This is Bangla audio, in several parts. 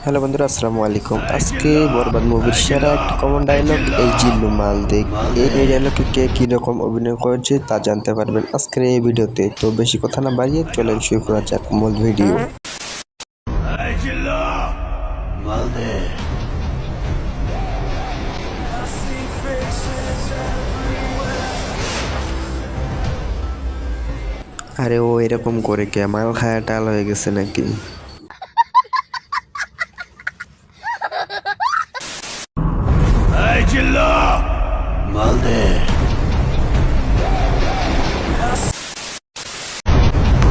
হ্যালো বন্ধুরা, আসসালামু আলাইকুম। আজকে বরবাদ মুভির সেরা একটি কমন ডায়লগ এই জিল্লু মাল দেখ। এই ডায়লগে কে কীরকম অভিনয় করেছে তা জানতে পারবেন আজকের এই ভিডিওতে। তো বেশি কথা না বাড়িয়ে চলেন শুরু করা যাক মূল ভিডিও। আরে ও এরকম করে কে? মাল খায়া টাল হয়ে গেছে নাকি? Malde.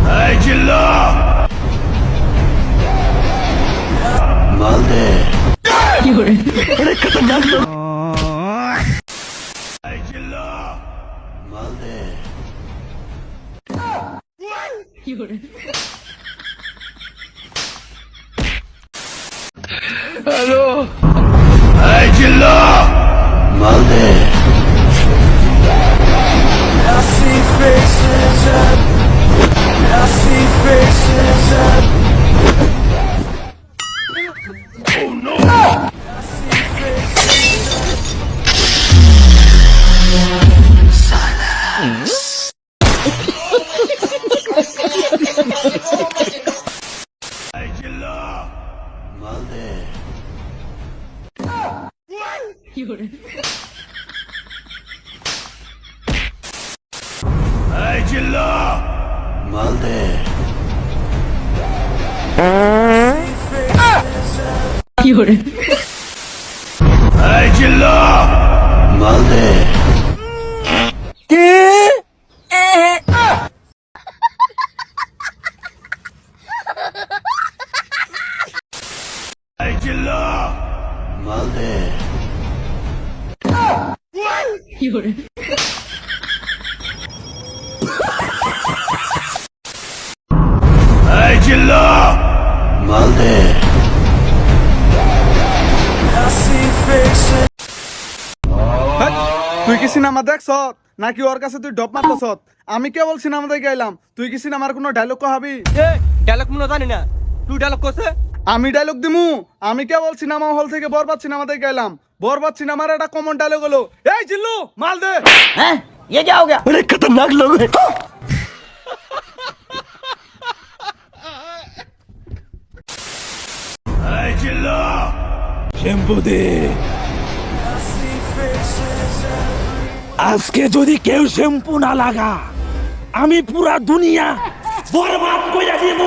Hey Jilla! Malde. अरे खतरनाक लोग। Hey Jilla! Malde. Hello. Hey Jilla! Malde. I see faces up. I see faces up. Oh no! I see faces up. Hey Jilla! Malde. Hey Jilla! Malde. Hey Jilla! Malde. Hey Jilla! Malde. Hey Jilla! Malde. I see faces. তুই কি সিনেমা দেখছ নাকি ওর কাছে তুই ডপ মারতেছ? আমি কেবল সিনেমা দেখে গেলাম, তুই কি সিনেমার কোনো ডায়লগ কহাবি? ডায়লগ মনে জানি না, তুই ডায়লগ করছে। আমি ডায়লগ দিমু? আমি কেবল সিনেমা হল থেকে বরবাদ সিনেমা দেখে গেলাম। বরবাদ সিনেমার একটা কমন ডায়লগ হলো, এই জিল্লু মাল দে। হ্যাঁ, ये क्या हो गया? अरे खतरनाक लोग हैं। Hey Jilla! শ্যাম্পু দে। আজকে যদি কেউ শ্যাম্পু না লাগা, আমি পুরা দুনিয়া বরবাদ করে দিব।